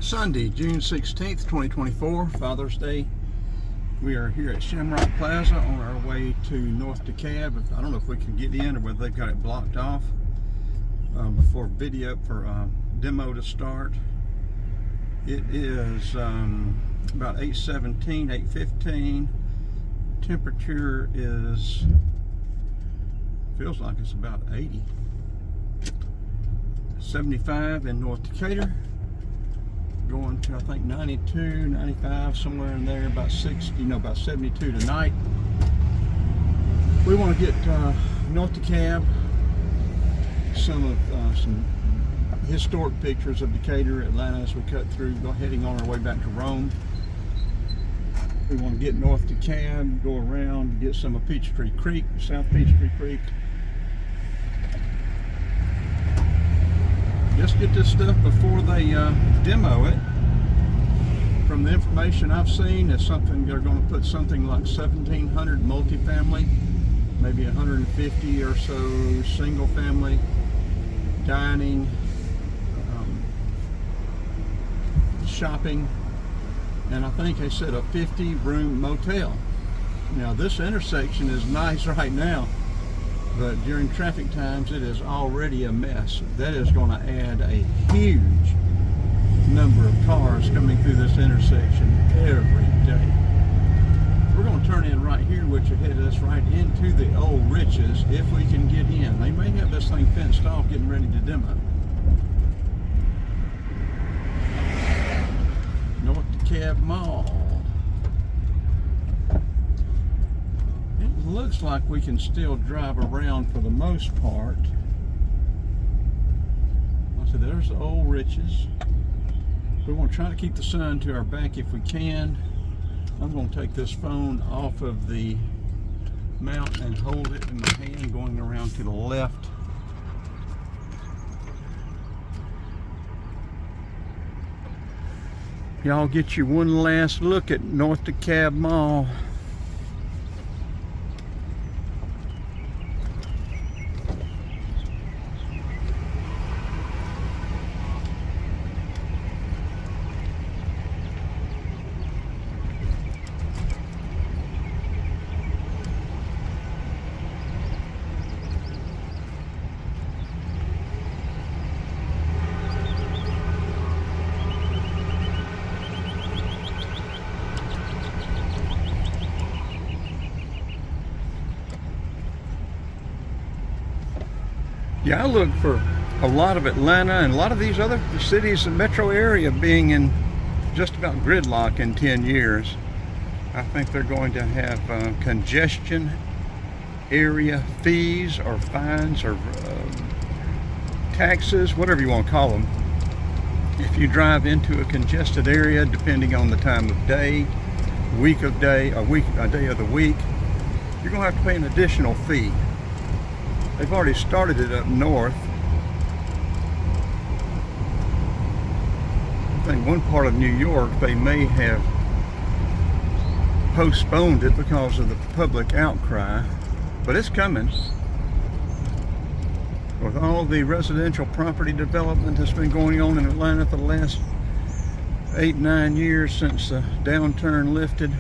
Sunday, June 16th, 2024, Father's Day. We are here at Shamrock Plaza on our way to North Dekalb. I don't know if we can get in or whether they've got it blocked off before demo to start. It is about 8:17, 8:15. Temperature feels like it's about 80. 75 in North Decatur. Going to, I think, 92, 95, somewhere in there, about 60, about 72 tonight. We want to get North Dekalb, some historic pictures of Decatur, Atlanta as we cut through, heading on our way back to Rome. We want to get North Dekalb, go around, get some of Peachtree Creek, South Peachtree Creek. Just get this stuff before they demo it. From the information I've seen, it's something they're going to put something like 1,700 multifamily, maybe 150 or so single family, dining, shopping, and I think they said a 50-room motel. Now this intersection is nice right now, but during traffic times it is already a mess. That is going to add a huge number of cars coming through this intersection every day. We're going to turn in right here, which will head us right into the old Riches if we can get in. They may have this thing fenced off, getting ready to demo. North Dekalb Mall. Looks like we can still drive around for the most part. So there's the old Riches. We want to try to keep the sun to our back if we can. I'm going to take this phone off of the mount and hold it in my hand going around to the left. Y'all get you one last look at North Dekalb Mall. Yeah, I look for a lot of Atlanta and a lot of these other cities and metro area being in just about gridlock in 10 years. I think they're going to have congestion area fees or fines or taxes, whatever you want to call them. If you drive into a congested area, depending on the time of day, week of day, a day of the week, you're going to have to pay an additional fee. They've already started it up north. I think one part of New York, they may have postponed it because of the public outcry, but it's coming. With all the residential property development that's been going on in Atlanta for the last 8-9 years since the downturn lifted.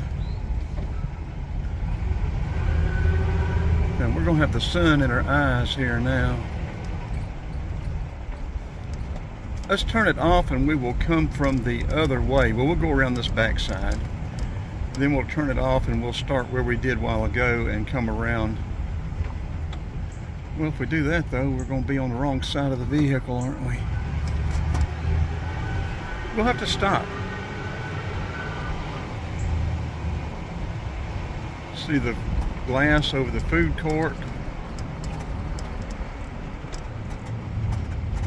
And we're going to have the sun in our eyes here now. Let's turn it off and we will come from the other way. Well, we'll go around this back side. Then we'll turn it off and we'll start where we did a while ago and come around. Well, if we do that though, we're going to be on the wrong side of the vehicle, aren't we? We'll have to stop. See the glass over the food court.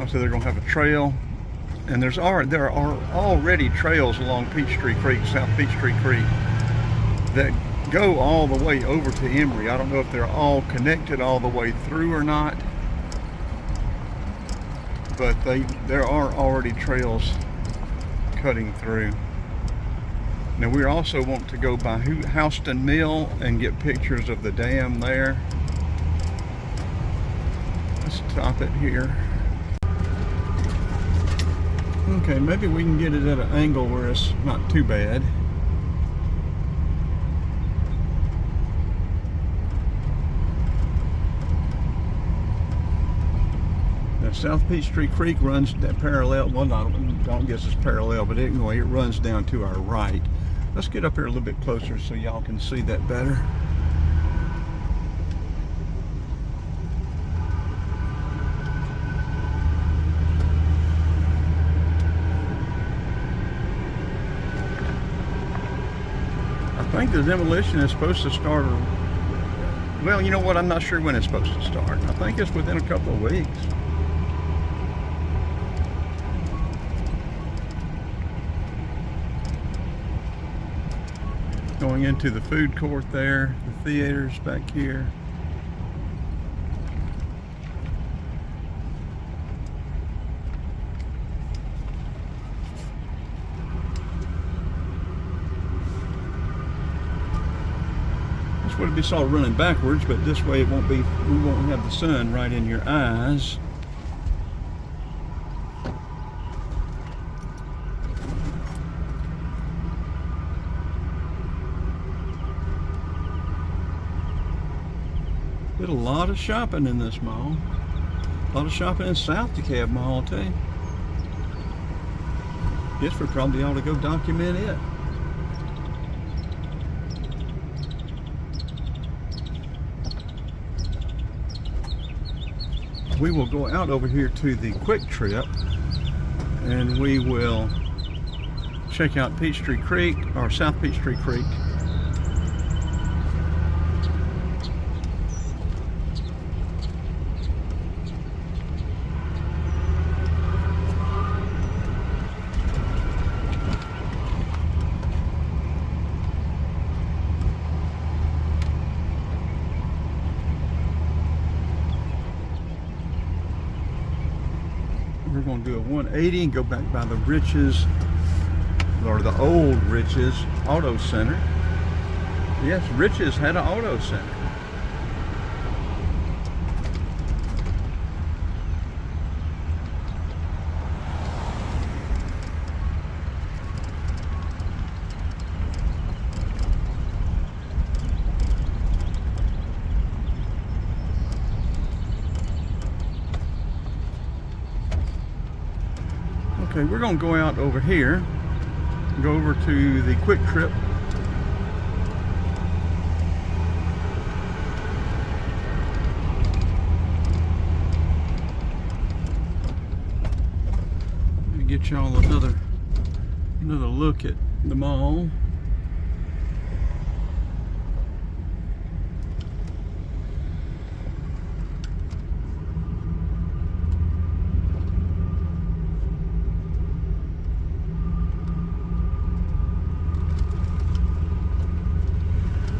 So they're going to have a trail, and there are already trails along Peachtree Creek, South Peachtree Creek, that go all the way over to Emory. I don't know if they're all connected all the way through or not, but there are already trails cutting through. Now we also want to go by Houston Mill and get pictures of the dam there. Let's stop it here. Okay, maybe we can get it at an angle where it's not too bad. Now, South Peachtree Creek runs that parallel, well, I don't guess it's parallel, but anyway, it runs down to our right. Let's get up here a little bit closer so y'all can see that better. I think the demolition is supposed to start, well, you know what, I'm not sure when it's supposed to start. I think it's within a couple of weeks. Going into the food court there, the theaters back here. This would be sort of running backwards, but this way it won't be, we won't have the sun right in your eyes. Did a lot of shopping in this mall. A lot of shopping in South Dekalb Mall too. Guess we probably ought to go document it. We will go out over here to the Quick Trip and we will check out Peachtree Creek, or South Peachtree Creek. We're going to do a 180 and go back by the Riches, or the old Riches Auto Center. Yes, Riches had an auto center. Okay, we're going to go out over here, go over to the Quick Trip. Let me get y'all another look at the mall.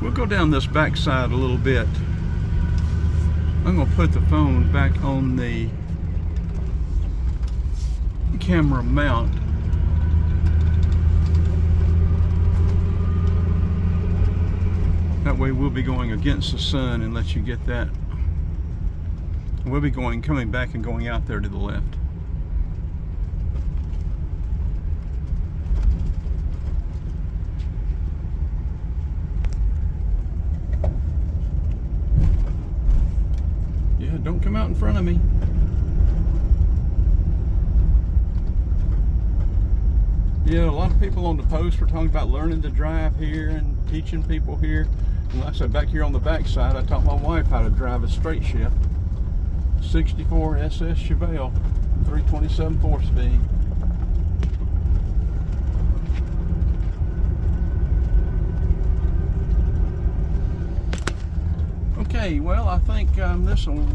We'll go down this back side a little bit. I'm going to put the phone back on the camera mount. That way we'll be going against the sun and let you get that. We'll be coming back and going out there to the left. Don't come out in front of me. Yeah, a lot of people on the post were talking about learning to drive here and teaching people here. And like I said, back here on the back side, I taught my wife how to drive a straight shift. 64 SS Chevelle, 327 4-speed. Okay, well, I think this one,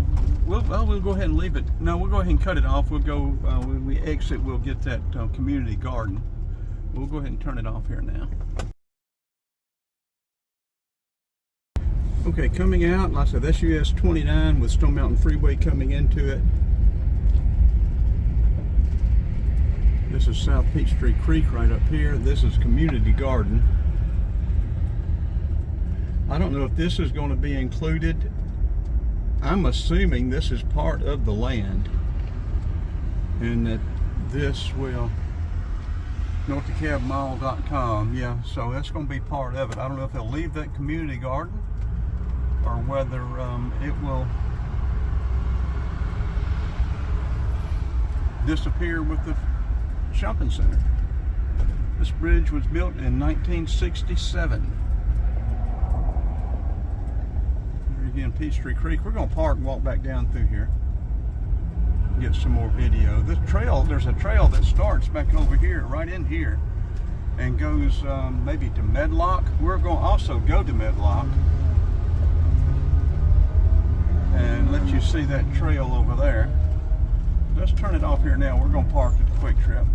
we'll go ahead and leave it. No, we'll go ahead and cut it off. We'll go, when we exit, we'll get that community garden. We'll go ahead and turn it off here now. Okay, coming out, like I said, that's US 29 with Stone Mountain Freeway coming into it. This is South Peachtree Creek right up here. This is community garden. I don't know if this is going to be included. I'm assuming this is part of the land and that this will NorthDekalbMall.com. Yeah, so that's going to be part of it. I don't know if they'll leave that community garden or whether it will disappear with the shopping center. This bridge was built in 1967. Here again, Peachtree Creek. We're going to park and walk back down through here. Get some more video. This trail, there's a trail that starts back over here, right in here, and goes maybe to Medlock. We're going to also go to Medlock and let you see that trail over there. Let's turn it off here now. We're going to park at the Quick Trip.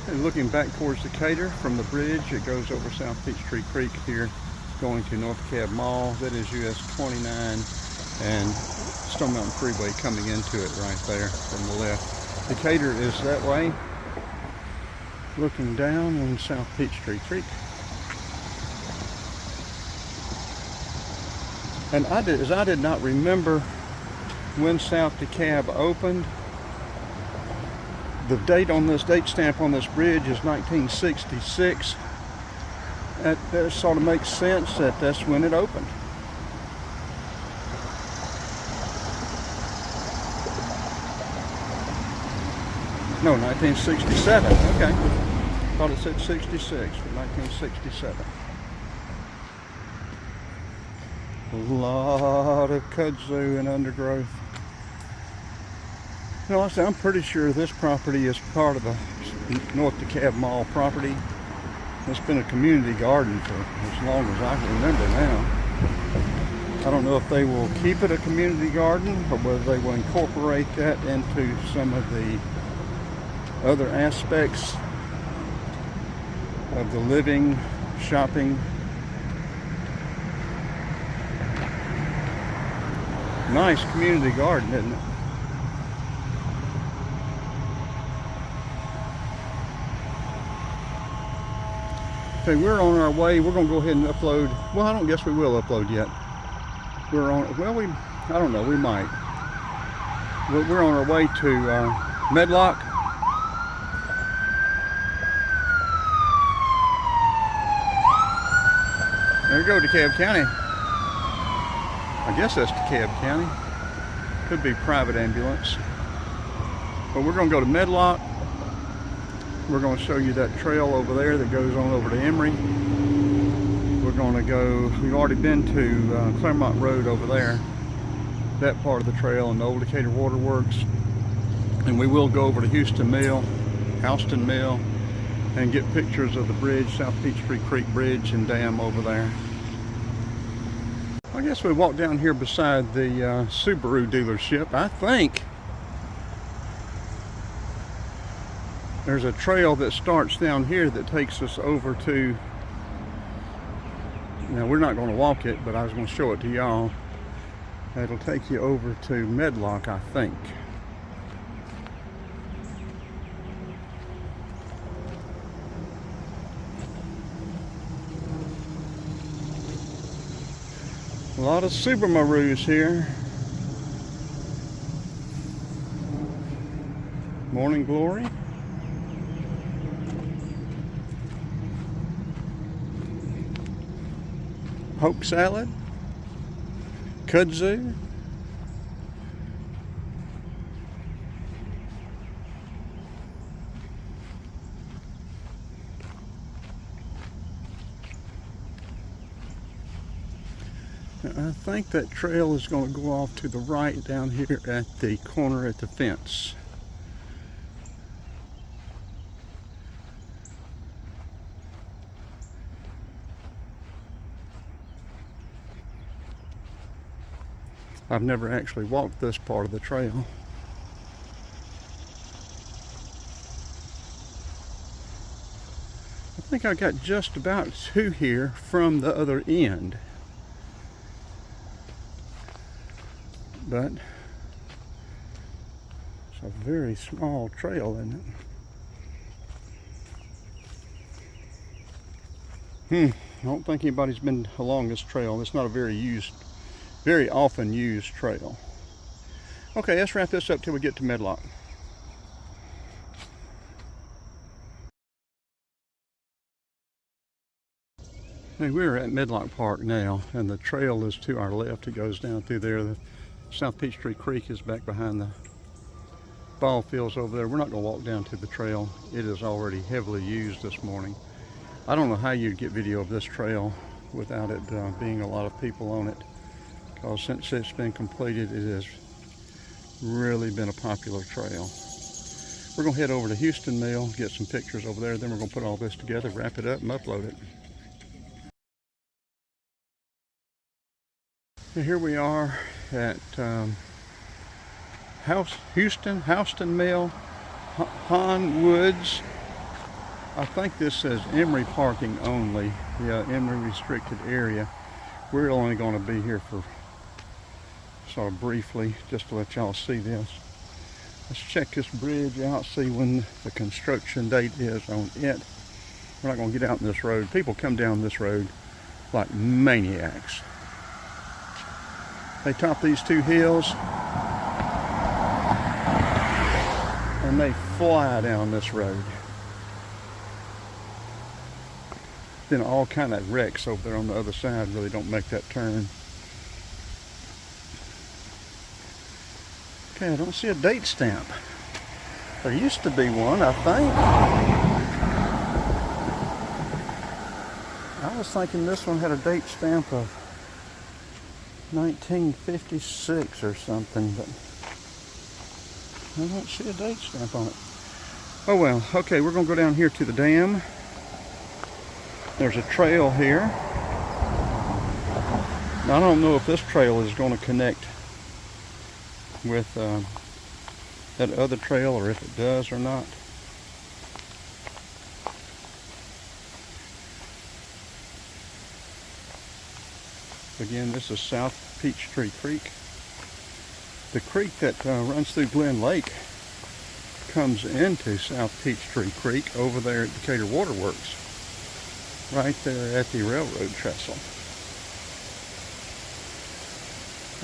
And looking back towards Decatur from the bridge, it goes over South Peachtree Creek here, going to North DeKalb Mall. That is US 29 and Stone Mountain Freeway coming into it right there from the left. Decatur is that way, looking down on South Peachtree Creek. And I did not remember when South DeKalb opened. The date on this date stamp on this bridge is 1966. That sort of makes sense that that's when it opened. No, 1967. Okay. Thought it said 66, but 1967. A lot of kudzu and undergrowth. You know, I'm pretty sure this property is part of the North DeKalb Mall property. It's been a community garden for as long as I can remember now. I don't know if they will keep it a community garden or whether they will incorporate that into some of the other aspects of the living, shopping. Nice community garden, isn't it? Okay, we're on our way. We're going to go ahead and upload. Well, I don't guess we will upload yet. We're on. Well, I don't know. We might. We're on our way to Medlock. There we go, DeKalb County. I guess that's DeKalb County. Could be private ambulance. But we're going to go to Medlock. We're going to show you that trail over there that goes on over to Emory. We're going to go, we've already been to Claremont Road over there, that part of the trail, and the old Decatur Waterworks. And we will go over to Houston Mill, and get pictures of the bridge, South Peachtree Creek Bridge and Dam over there. I guess we walk down here beside the Subaru dealership. I think there's a trail that starts down here that takes us over to, now we're not going to walk it, but I was going to show it to y'all. It'll take you over to Medlock, I think. A lot of Subarus here. Morning Glory. Hope salad. Kudzu. I think that trail is going to go off to the right down here at the corner at the fence. I've never actually walked this part of the trail. I think I got just about to here from the other end. But it's a very small trail, isn't it? I don't think anybody's been along this trail. It's not a very often used trail. Okay, let's wrap this up till we get to Medlock. Hey, we're at Medlock Park now, and the trail is to our left. It goes down through there. The South Peachtree Creek is back behind the ball fields over there. We're not going to walk down to the trail. It is already heavily used this morning. I don't know how you'd get video of this trail without it being a lot of people on it, because since it's been completed, it has really been a popular trail. We're going to head over to Houston Mill, get some pictures over there, then we're going to put all this together, wrap it up, and upload it. And here we are at Houston Mill, Han Woods. I think this says Emory parking only. Yeah, Emory restricted area. We're only going to be here for sort of briefly, just to let y'all see this. Let's check this bridge out, see when the construction date is on it. We're not going to get out in this road. People come down this road like maniacs. They top these two hills and they fly down this road. Then all kind of wrecks over there on the other side really don't make that turn. Okay, I don't see a date stamp. There used to be one, I think. I was thinking this one had a date stamp of 1956 or something, but I don't see a date stamp on it. Oh well, okay, we're gonna go down here to the dam. There's a trail here. Now, I don't know if this trail is going to connect with that other trail, or if it does or not. Again, this is South Peachtree Creek. The creek that runs through Glen Lake comes into South Peachtree Creek over there at Decatur Waterworks, right there at the railroad trestle.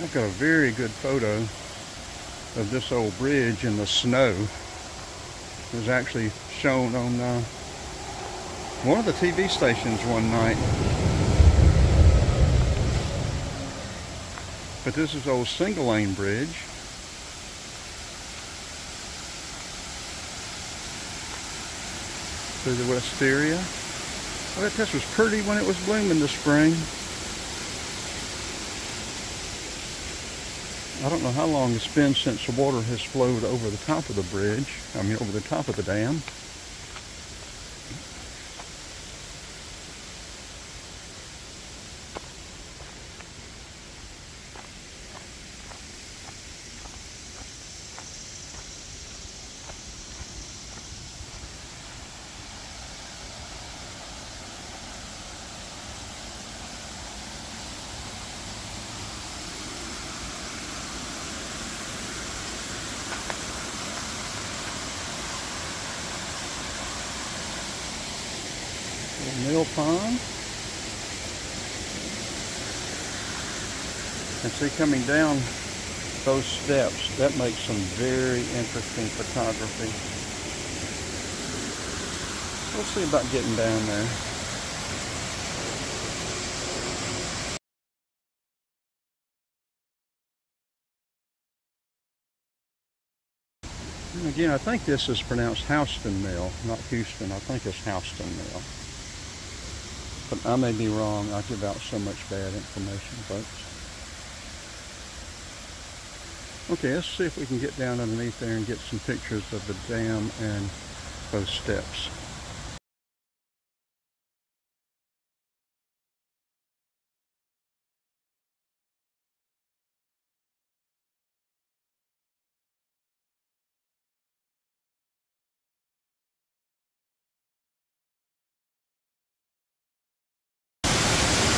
I've got a very good photo of this old bridge in the snow. It was actually shown on one of the TV stations one night. But this is old single lane bridge. Through the wisteria. I bet this was pretty when it was blooming this spring. I don't know how long it's been since the water has flowed over the top of the bridge. I mean, over the top of the dam. Mill pond. And see, coming down those steps, that makes some very interesting photography. We'll see about getting down there. And again, I think this is pronounced Houston Mill, not Houston. I think it's Houston Mill. But I may be wrong. I give out so much bad information, folks. Okay, let's see if we can get down underneath there and get some pictures of the dam and those steps.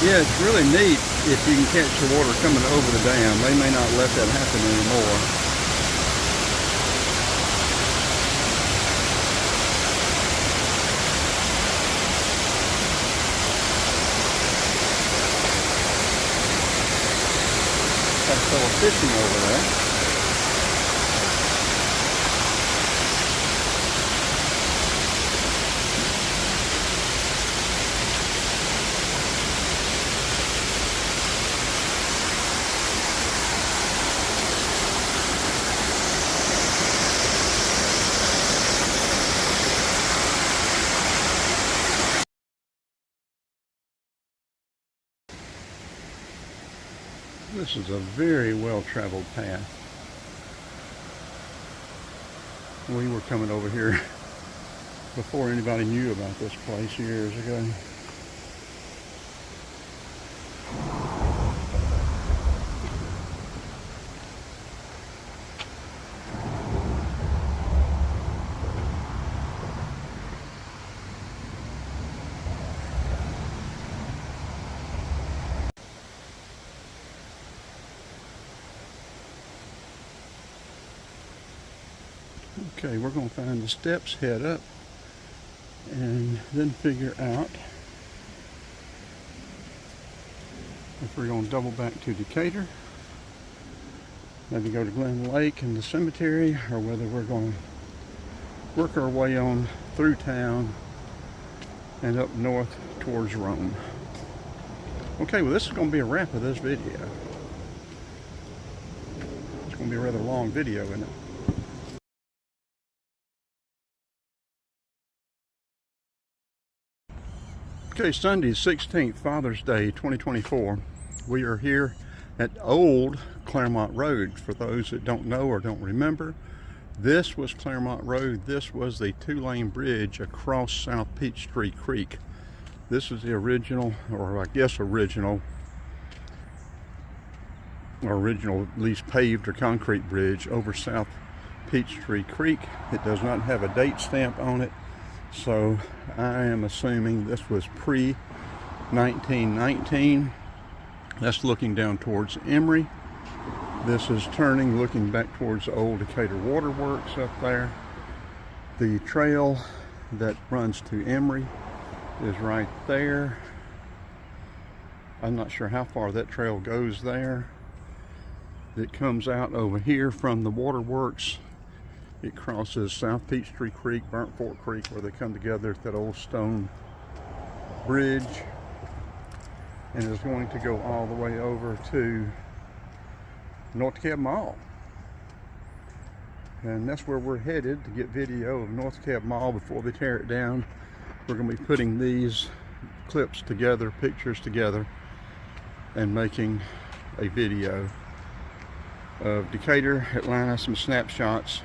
Yeah, it's really neat if you can catch the water coming over the dam. They may not let that happen anymore. Got a fellow fishing over there. This is a very well-traveled path. We were coming over here before anybody knew about this place years ago. Okay, we're going to find the steps, head up, and then figure out if we're going to double back to Decatur, maybe go to Glen Lake and the cemetery, or whether we're going to work our way on through town and up north towards Rome. Okay, well, this is going to be a wrap of this video. It's going to be a rather long video, isn't it? Okay, Sunday, 16th, Father's Day, 2024. We are here at Old Claremont Road. For those that don't know or don't remember, this was Claremont Road. This was the two-lane bridge across South Peachtree Creek. This is the original, or I guess original at least paved or concrete bridge over South Peachtree Creek. It does not have a date stamp on it, so I am assuming this was pre-1919. That's looking down towards Emory. This is turning, looking back towards the old Decatur Waterworks up there. The trail that runs to Emory is right there. I'm not sure how far that trail goes there. It comes out over here from the waterworks. It crosses South Peachtree Creek, Burnt Fork Creek, where they come together at that old stone bridge, and is going to go all the way over to North Dekalb Mall. And that's where we're headed to get video of North Dekalb Mall before they tear it down. We're going to be putting these clips together, pictures together, and making a video of Decatur, Atlanta, some snapshots,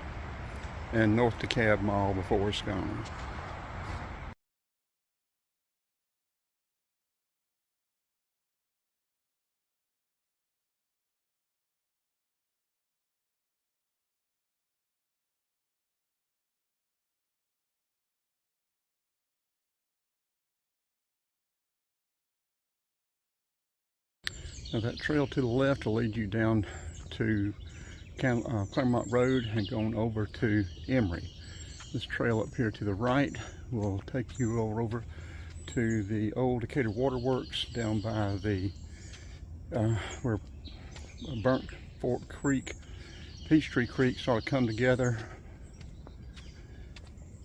and North Dekalb Mall before it's gone. Now that trail to the left will lead you down to Claremont Road and going over to Emory. This trail up here to the right will take you over to the old Decatur Waterworks down by the where Burnt Fork Creek, Peachtree Creek sort of come together,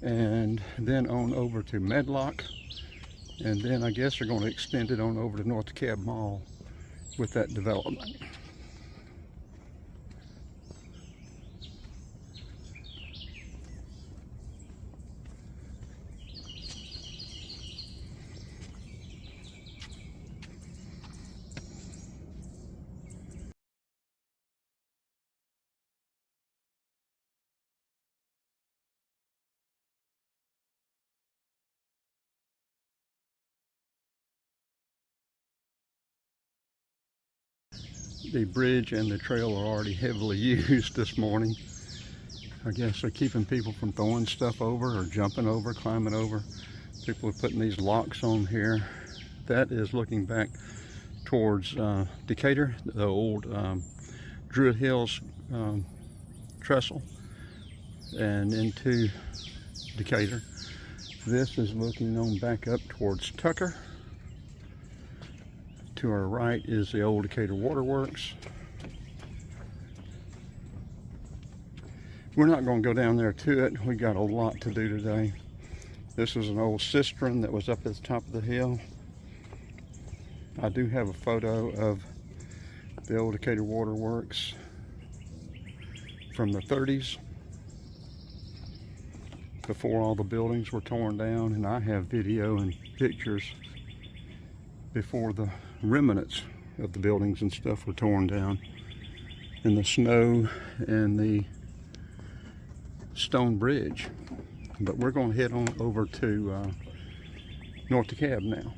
and then on over to Medlock, and then I guess they're going to extend it on over to North Dekalb Mall with that development. The bridge and the trail are already heavily used this morning. I guess they're keeping people from throwing stuff over or jumping over, climbing over. People are putting these locks on here. That is looking back towards Decatur, the old Druid Hills trestle, and into Decatur. This is looking on back up towards Tucker. To our right is the old Decatur Waterworks. We're not going to go down there to it. We got a lot to do today. This is an old cistern that was up at the top of the hill. I do have a photo of the old Decatur Waterworks from the 30s, before all the buildings were torn down, and I have video and pictures before the remnants of the buildings and stuff were torn down in the snow and the stone bridge. But we're going to head on over to North Dekalb now.